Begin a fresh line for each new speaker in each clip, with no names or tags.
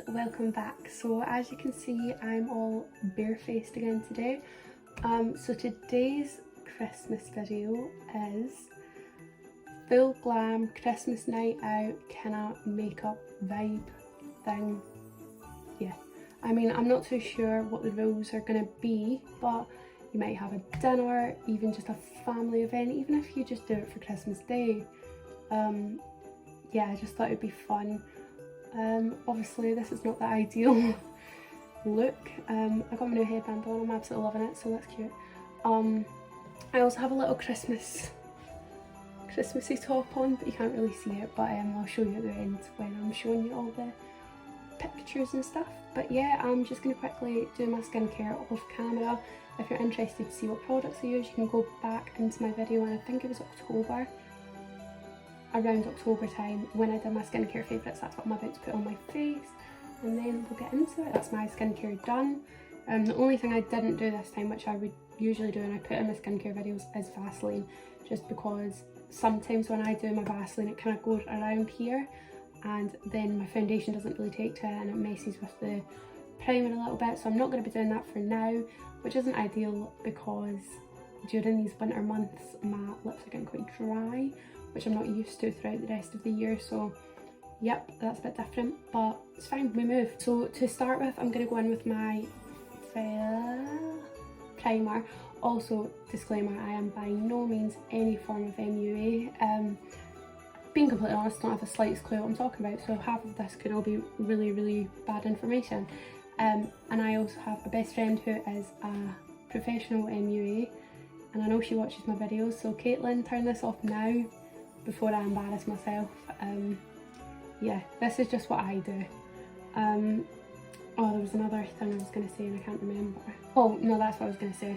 welcome back. So as you can see, I'm all barefaced again today. So today's Christmas video is full glam Christmas night out kind of makeup vibe thing. Yeah, I mean, I'm not too sure what the rules are gonna be, but you might have a dinner, even just a family event, even if you just do it for Christmas Day. Yeah, I just thought it'd be fun. Obviously this is not the ideal look. I got my new headband on, I'm absolutely loving it, so that's cute. I also have a little Christmassy top on, but you can't really see it, but I'll show you at the end when I'm showing you all the pictures and stuff. But yeah, I'm just going to quickly do my skincare off camera. If you're interested to see what products I use, you can go back into my video, and I think it was October, around October time, when I did my skincare favourites. That's what I'm about to put on my face, and then we'll get into it. That's my skincare done. The only thing I didn't do this time, which I would usually do and I put in my skincare videos, is Vaseline, just because sometimes when I do my Vaseline it kind of goes around here, and then my foundation doesn't really take to it and it messes with the primer a little bit. So I'm not going to be doing that for now, which isn't ideal because during these winter months my lips are getting quite dry, which I'm not used to throughout the rest of the year. So yep, that's a bit different, but it's fine, we move. So to start with, I'm going to go in with my primer. Also, disclaimer, I am by no means any form of MUA. Being completely honest, I don't have the slightest clue what I'm talking about, so half of this could all be really bad information. And I also have a best friend who is a professional MUA, and I know she watches my videos, so Caitlin, turn this off now before I embarrass myself. Yeah, this is just what I do. Oh, there was another thing I was going to say and I can't remember. Oh no, that's what I was going to say.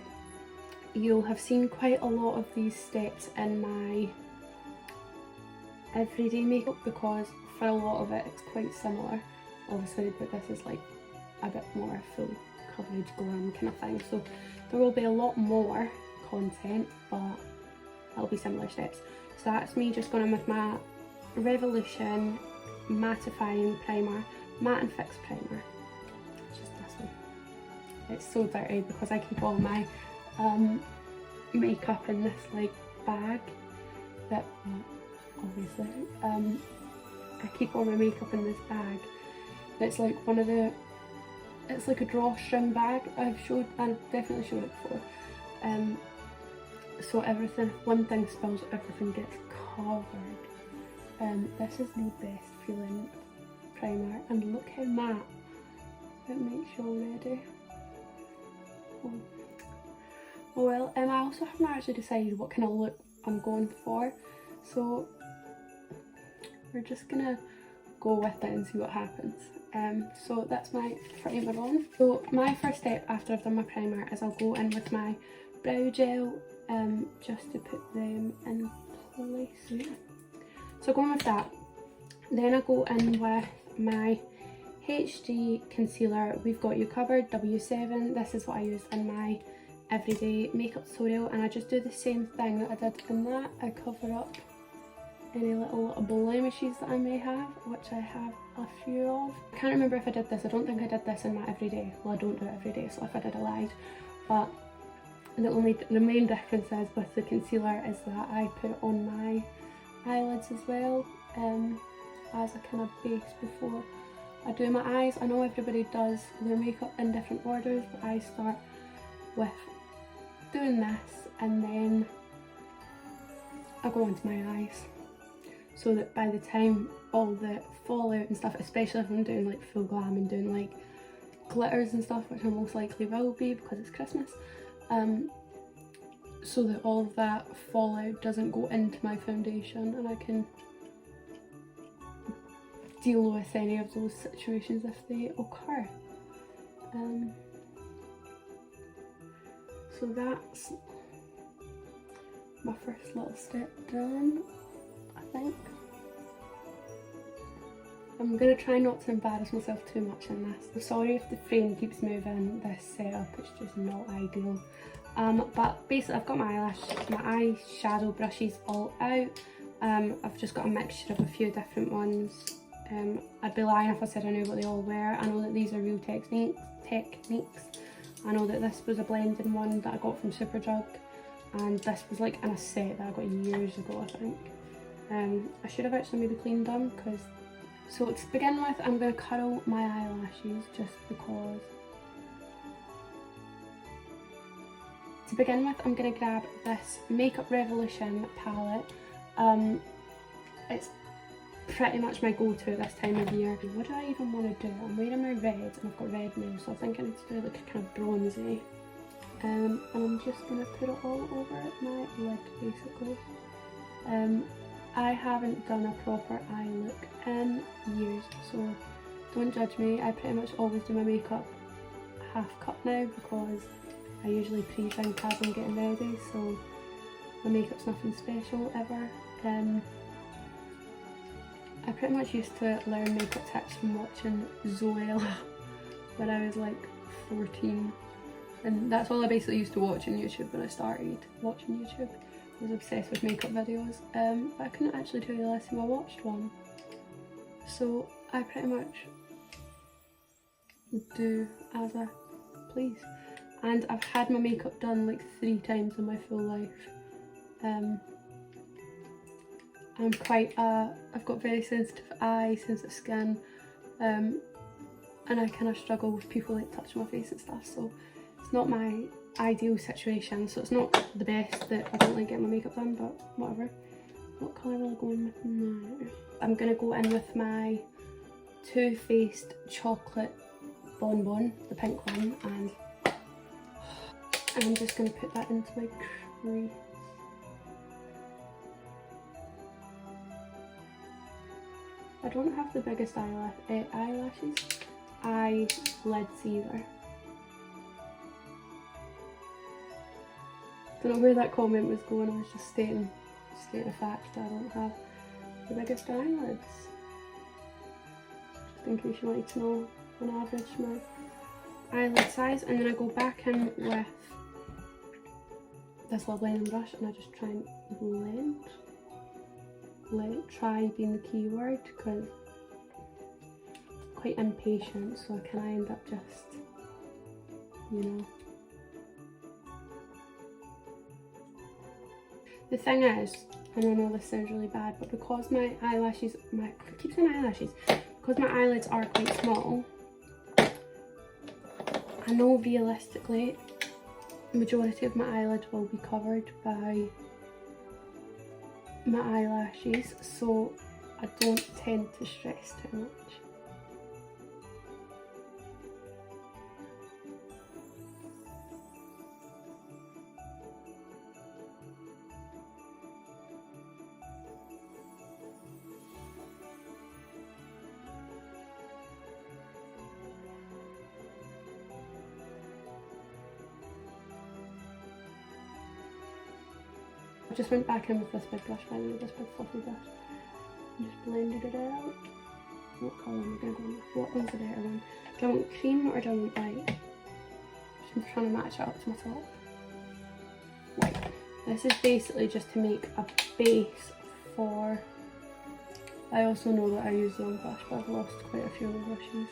You'll have seen quite a lot of these steps in my everyday makeup because for a lot of it it's quite similar, obviously, but this is like a bit more full coverage glam kind of thing, so there will be a lot more content, but it'll be similar steps. So that's me just going in with my Revolution mattifying primer, matte and fix primer. It's just this one. It's so dirty because I keep all my makeup in this like bag that, obviously, I keep all my makeup in this bag. It's like one of the, it's like a drawstring bag. I've definitely showed it before. So everything, if one thing spills, everything gets covered. This is the best feeling primer, and look how matte it makes you already. Oh well, I also haven't actually decided what kind of look I'm going for, so we're just gonna go with it and see what happens. So that's my primer on. So my first step after I've done my primer is I'll go in with my brow gel, just to put them in place. So going with that, then I go in with my HD concealer, We've Got You Covered W7. This is what I use in my everyday makeup tutorial, and I just do the same thing that I did in that. I cover up any little blemishes that I may have, which I have a few of. I can't remember if I did this. I don't think I did this in my everyday. Well, I don't do it every day, so if I did, I lied. But the main difference is with the concealer is that I put it on my eyelids as well, as a kind of base before I do my eyes. I know everybody does their makeup in different orders, but I start with doing this and then I go onto my eyes, so that by the time all the fallout and stuff, especially if I'm doing like full glam and doing like glitters and stuff, which I most likely will be because it's Christmas, so that all of that fallout doesn't go into my foundation and I can deal with any of those situations if they occur. So that's my first little step done, I think. I'm going to try not to embarrass myself too much in this. I'm sorry if the frame keeps moving, this setup is just not ideal. But basically I've got my eyeshadow brushes all out. I've just got a mixture of a few different ones I'd be lying if I said I knew what they all were. I know that these are real techniques. I know that this was a blending one that I got from Superdrug, and this was like in a set that I got years ago, I think. I should have actually maybe cleaned them, because... So to begin with, I'm going to curl my eyelashes just because. To begin with, I'm going to grab this Makeup Revolution palette. It's pretty much my go-to this time of year. What do I even want to do? I'm wearing my red and I've got red nails, so I think I need to do like a kind of bronzy. And I'm just going to put it all over my lid basically. I haven't done a proper eye look in years, so don't judge me. I pretty much always do my makeup half cut now because I usually pre-drink as I'm getting ready, so my makeup's nothing special ever. I pretty much used to learn makeup tips from watching Zoella when I was like 14, and that's all I basically used to watch on YouTube when I started watching YouTube. I was obsessed with makeup videos, but I couldn't actually tell you the last time I watched one. So I pretty much do as I please. And I've had my makeup done like 3 times in my full life. I'm I've got very sensitive eyes, sensitive skin, and I kind of struggle with people like touching my face and stuff, so it's not my ideal situation, so it's not the best that I don't like getting my makeup done, but whatever. What colour will I go in with now? I'm going to go in with my Too Faced Chocolate Bonbon, the pink one, and I'm just going to put that into my crease. I don't have the biggest eyelashes, eyelids either. Don't know where that comment was going. I was just stating a fact that I don't have the biggest eyelids. Just in case you wanted to know on average my eyelid size. And then I go back in with this little blending brush and I just try and blend. Let it try being the key word, because I'm quite impatient, so I can end up just, you know. The thing is, and I know this sounds really bad, but because my eyelashes, I keep saying eyelashes, because my eyelids are quite small, I know realistically the majority of my eyelid will be covered by my eyelashes, so I don't tend to stress too much. I just went back in with this big brush, by the way, this big fluffy brush, and just blended it out. What colour am I going to go with? What one's the better one? Do I want cream or do I want white? I'm trying to match it up to my top. White. This is basically just to make a base for... I also know that I use the wrong brush, but I've lost quite a few of the brushes.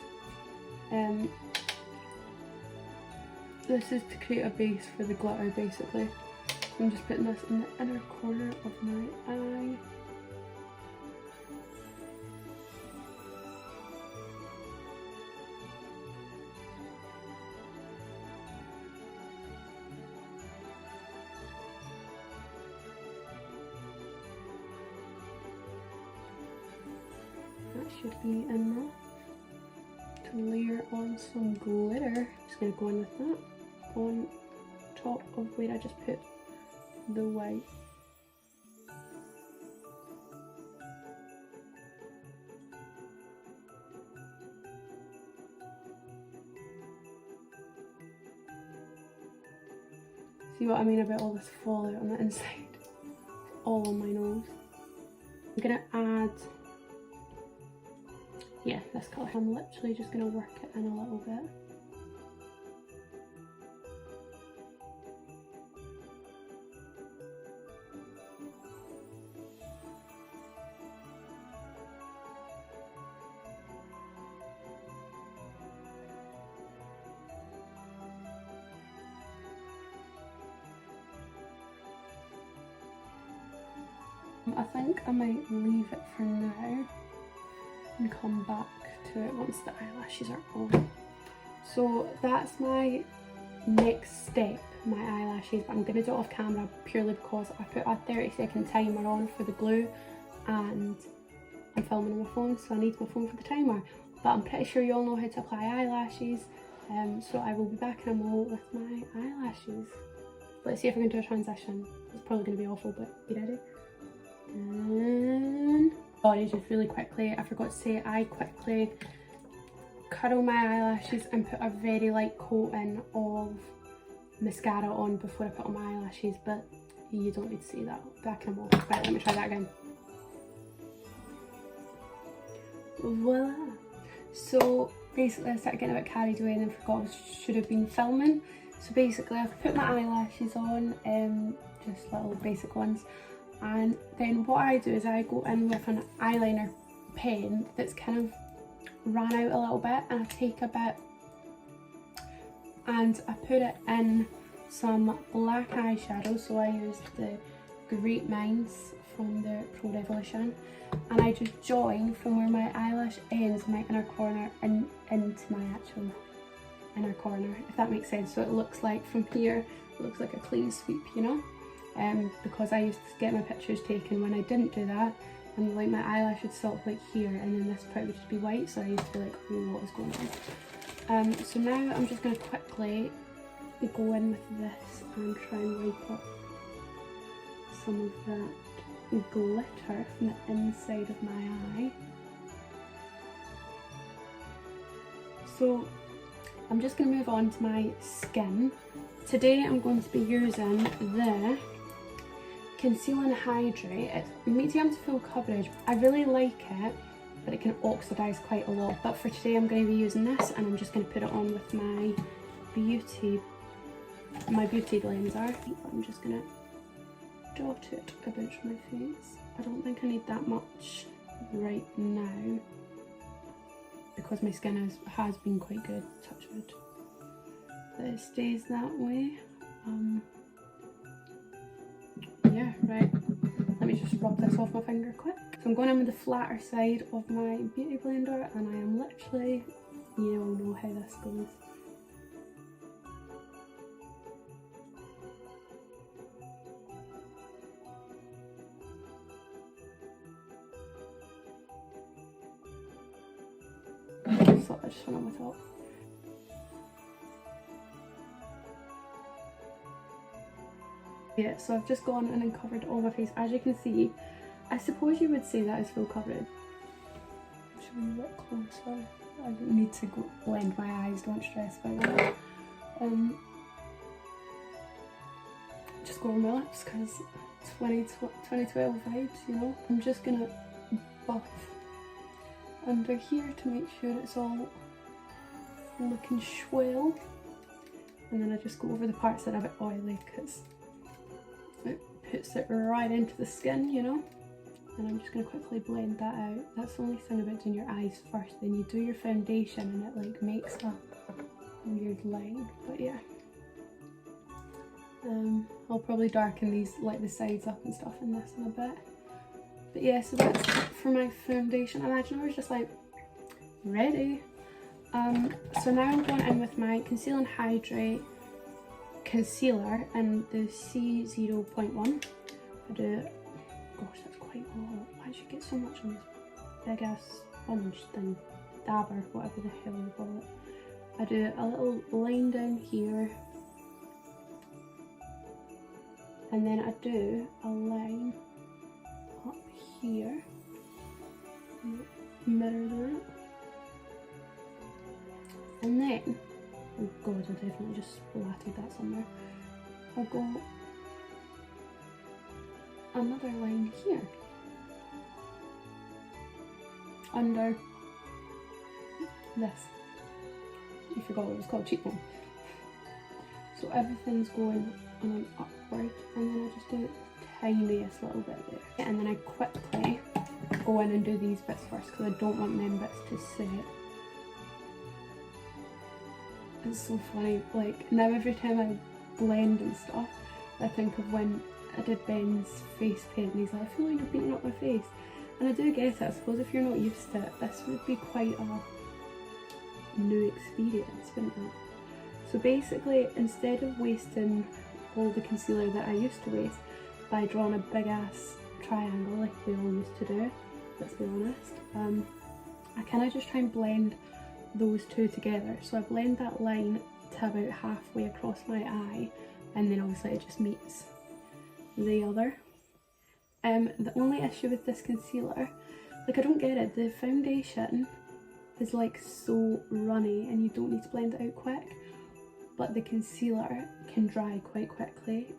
This is to create a base for the glitter, basically. I'm just putting this in the inner corner of my eye. That should be enough to layer on some glitter. Just going to go in with that on top of where I just put the white. See what I mean about all this fallout on the inside? All on my nose. I'm gonna add, yeah, this colour. I'm literally just gonna work it in a little bit. I think I might leave it for now and come back to it once the eyelashes are on. So that's my next step, my eyelashes, but I'm going to do it off camera purely because I put a 30-second timer on for the glue and I'm filming on my phone, so I need my phone for the timer. But I'm pretty sure you all know how to apply eyelashes, so I will be back in a moment with my eyelashes. Let's see if I can do a transition. It's probably going to be awful, but be ready. And sorry, just really quickly, I forgot to say, I quickly curl my eyelashes and put a very light coating of mascara on before I put on my eyelashes, but you don't need to see that. Back in a moment. Right, let me try that again. Voila! So basically I started getting a bit carried away and then forgot I should have been filming. So basically I've put my eyelashes on, just little basic ones, and then what I do is I go in with an eyeliner pen that's kind of ran out a little bit, and I take a bit and I put it in some black eyeshadow. So I used the Great Minds from the Pro Revolution, and I just join from where my eyelash ends, my inner corner, and into my actual inner corner, if that makes sense. So it looks like from here, it looks like a clean sweep, you know, because I used to get my pictures taken when I didn't do that, and like my eyelash would stop like here, and then this part would just be white, so I used to be like, oh, what is going on? So now I'm just going to quickly go in with this and try and wipe up some of that glitter from the inside of my eye. So I'm just going to move on to my skin. Today I'm going to be using the Conceal and Hydrate. It's medium to full coverage. I really like it, but it can oxidise quite a lot. But for today I'm going to be using this, and I'm just going to put it on with my beauty blender. I'm just going to dot it about my face. I don't think I need that much right now because my skin has been quite good, touch wood, that it stays that way. Yeah, right, let me just rub this off my finger quick. So I'm going in with the flatter side of my beauty blender, and I am literally, you all know how this goes. So I just went on my top. Yeah, so I've just gone and uncovered all my face. As you can see, I suppose you would say that is full coverage. Should we look closer? I don't need to blend my eyes, don't stress about that. Just go on my lips because 2012 vibes, you know. I'm just gonna buff under here to make sure it's all looking swell, and then I just go over the parts that are a bit oily because it puts it right into the skin, you know. And I'm just going to quickly blend that out. That's the only thing about doing your eyes first, then you do your foundation and it like makes a weird line, but yeah. I'll probably darken these, like the sides up and stuff in this in a bit. But yeah, so that's it for my foundation. Imagine I was just like, ready. So now I'm going in with my Conceal and Hydrate concealer in the C0.1. I do, gosh, that's quite a lot. Why did you get so much on this big ass sponge thing? Dabber, whatever the hell you call it. I do a little line down here, and then I do a line up here, mirror that, and then, oh god, I definitely just splattered that somewhere. I'll go another line here, under this. You forgot what it was called, cheekbone. So everything's going on an upward, and then I just do the tiniest little bit there. And then I quickly go in and do these bits first because I don't want them bits to set. It's so funny, like now every time I blend and stuff, I think of when I did Ben's face paint and he's like, I feel like you're beating up my face. And I do get it. I suppose if you're not used to it, this would be quite a new experience, wouldn't it? So basically, instead of wasting all the concealer that I used to waste by drawing a big ass triangle like we all used to do, let's be honest, I kind of just try and blend those two together. So I blend that line to about halfway across my eye, and then obviously it just meets the other. The only issue with this concealer, like I don't get it, the foundation is like so runny and you don't need to blend it out quick, but the concealer can dry quite quickly.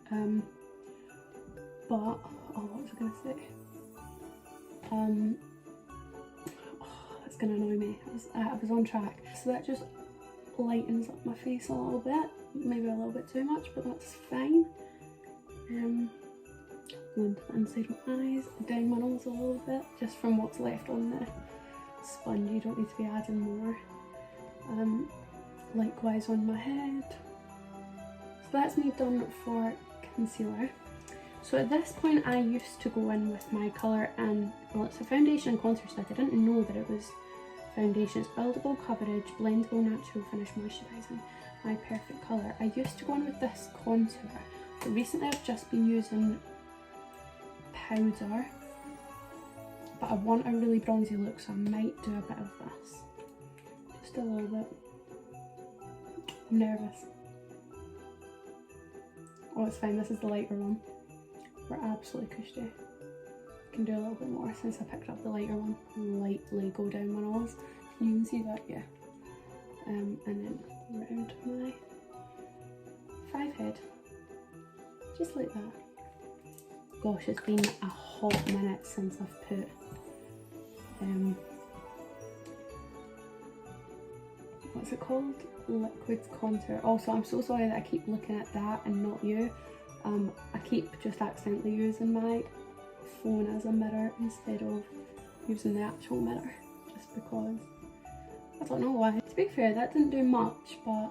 But, oh, what was I going to say? That's going to annoy me. I was on track. So that just lightens up my face a little bit, maybe a little bit too much, but that's fine. Going to the inside of my eyes, down my nose a little bit, just from what's left on the sponge. You don't need to be adding more. Likewise on my head. So that's me done for concealer. So at this point I used to go in with my colour and, well, it's a foundation and contour set. I didn't know that it was foundation. It's buildable coverage, blendable natural finish moisturising, my perfect colour. I used to go in with this contour, but recently I've just been using powder, but I want a really bronzy look, so I might do a bit of this. Just a little bit. I'm nervous. Oh, it's fine, this is the lighter one. We're absolutely cushy. I can do a little bit more since I picked up the lighter one. Lightly go down my nose. You can see that, yeah. And then round my forehead. Just like that. Gosh, it's been a hot minute since I've put what's it called? Liquid contour. Also, I'm so sorry that I keep looking at that and not you. I keep just accidentally using my phone as a mirror instead of using the actual mirror, just because I don't know why. To be fair, that didn't do much, but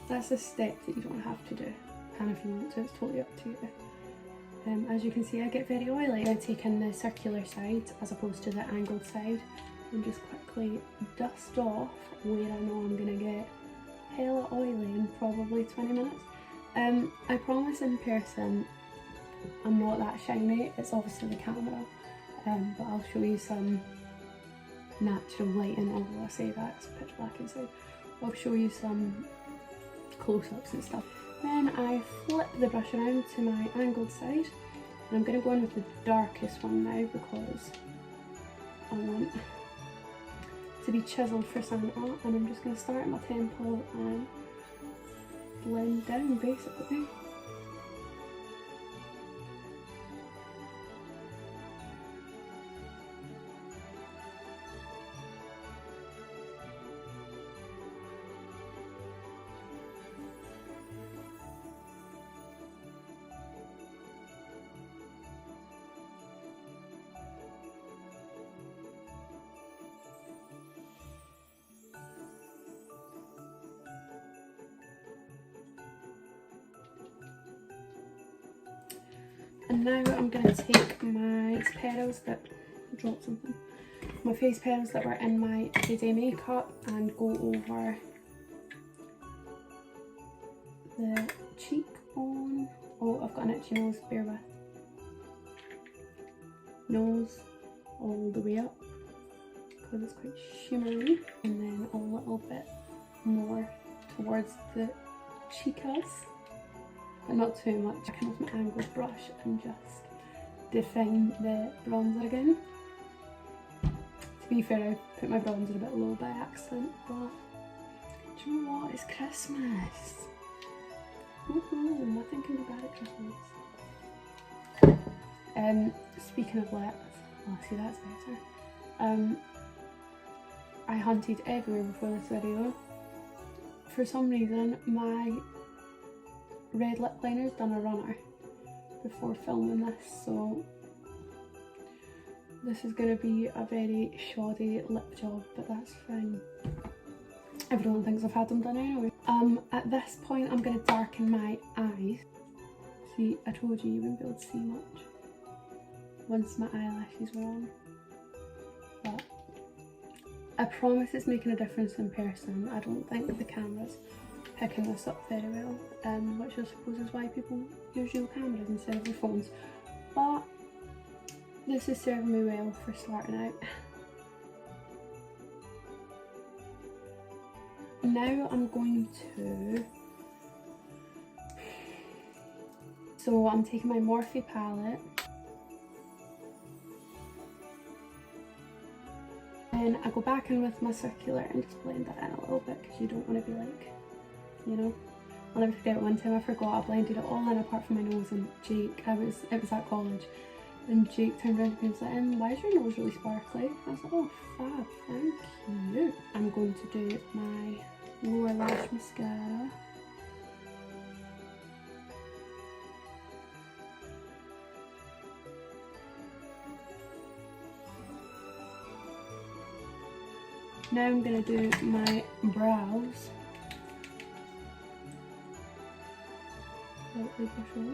that's a step that you don't have to do. And if you want to, it's totally up to you. As you can see, I get very oily. I'm taking the circular side as opposed to the angled side and just quickly dust off where I know I'm gonna get hella oily in probably 20 minutes. I promise in person I'm not that shiny. It's obviously the camera, but I'll show you some natural lighting. Although I say that it's pitch black inside, I'll show you some close-ups and stuff. Then I flip the brush around to my angled side, and I'm going to go in with the darkest one now because I want to be chiselled for Santa, and I'm just going to start at my temple and blend down basically. And now I'm going to take my petals that dropped something. My face petals that were in my everyday makeup and go over the cheekbone. Oh, I've got an itchy nose, bear with. Nose all the way up because it's quite shimmery, and then a little bit more towards the cheekas. But not too much. I can use my angled brush and just define the bronzer again. To be fair, I put my bronzer a bit low by accident, but do you know what? It's Christmas. Woohoo! Nothing can be bad at Christmas. Speaking of lips, oh, see, that's better. I hunted everywhere before this video. For some reason, my red lip liner's done a runner before filming this, so this is going to be a very shoddy lip job, but that's fine. Everyone thinks I've had them done anyway. At this point I'm going to darken my eyes. See, I told you wouldn't be able to see much once my eyelashes were on. But I promise it's making a difference in person. I don't think the camera's picking this up very well, which I suppose is why people use real cameras instead of their phones. But this is serving me well for starting out. Now I'm going to... So I'm taking my Morphe palette and I go back in with my circular and just blend that in a little bit because you don't want to be like, you know. I'll never forget one time I forgot I blended it all in apart from my nose, and Jake, it was at college, and Jake turned around to me and was like, why is your nose really sparkly? I was like, oh fab, thank you. I'm going to do my lower lash mascara. Now I'm going to do my brows.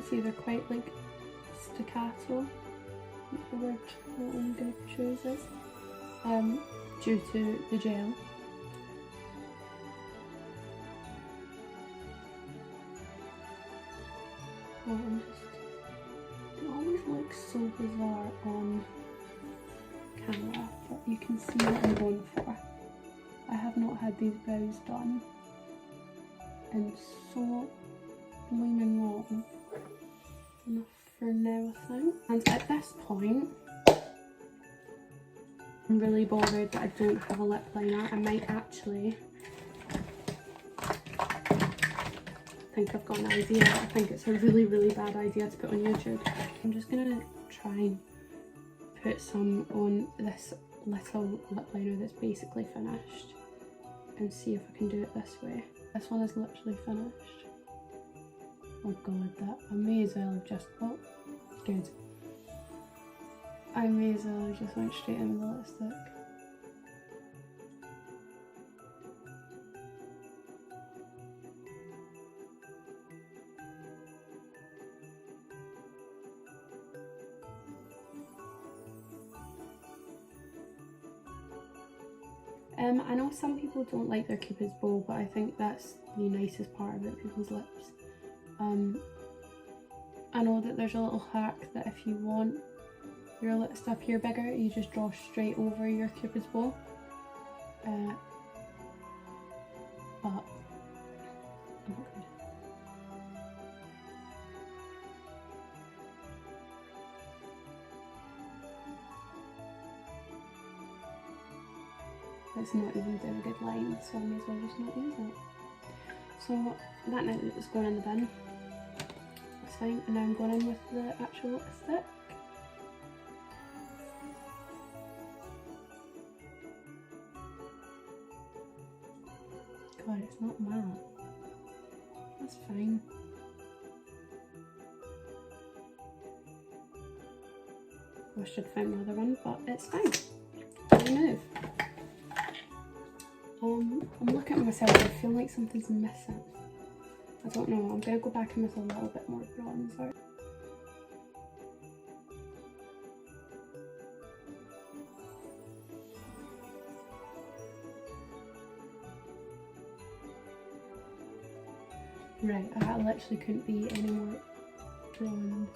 See, they're quite like staccato, that's the word that I'm going to choose is, due to the gel. It always looks so bizarre on camera, but you can see what I'm going for. I have not had these brows done in so blooming long. Enough for now, I think. And at this point, I'm really bothered that I don't have a lip liner. I might actually... I think I've got an idea. I think it's a really, really bad idea to put on YouTube. I'm just going to try and put some on this little lip liner that's basically finished and see if I can do it this way. This one is literally finished. Oh god, that I may as well have just, oh, good. I may as well have just went straight in with the lipstick. I know some people don't like their Cupid's bow, but I think that's the nicest part about people's lips. I know that there's a little hack that if you want your lips to appear bigger, you just draw straight over your Cupid's bow. But I'm not good. It's not even doing a good line, so I may as well just not use it. So that now is going in the bin. That's fine. And now I'm going in with the actual lipstick. God, it's not matte. That's fine. I should find my other one, but it's fine. Remove. I'm looking at myself, I feel like something's missing. I don't know, I'm going to go back in with a little bit more bronzer. Right, I literally couldn't be any more bronzed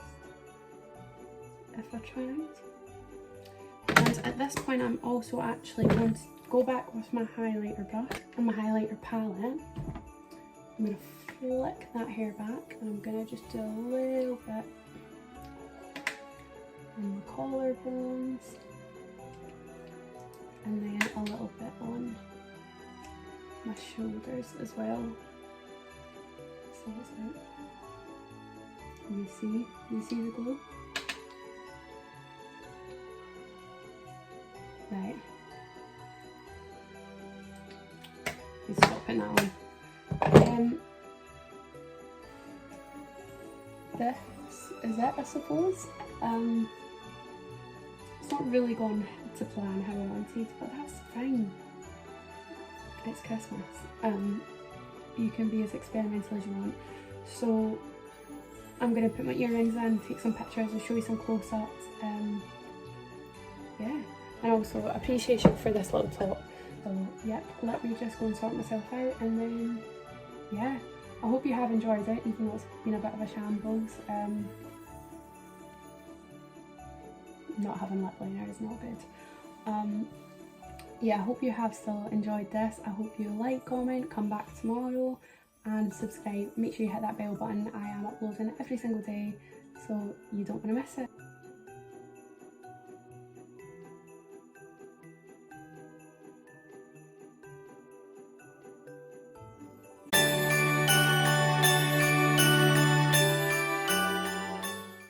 if I tried. And at this point I'm also actually going to go back with my highlighter brush and my highlighter palette. I'm going to flick that hair back and I'm going to just do a little bit on my collarbones and then a little bit on my shoulders as well. So it's like, you see the glow? Right. Let's stop in that one. This is it, I suppose. It's not really gone to plan how I wanted, but that's fine. It's Christmas. You can be as experimental as you want. So I'm going to put my earrings in, take some pictures and show you some close-ups. Yeah, and also appreciation for this little top. So yep, let me just go and sort myself out, and then yeah, I hope you have enjoyed it, even though it's been a bit of a shambles. Not having lip liner is not good. Yeah, I hope you have still enjoyed this. I hope you like, comment, come back tomorrow and subscribe. Make sure you hit that bell button. I am uploading every single day, so you don't want to miss it.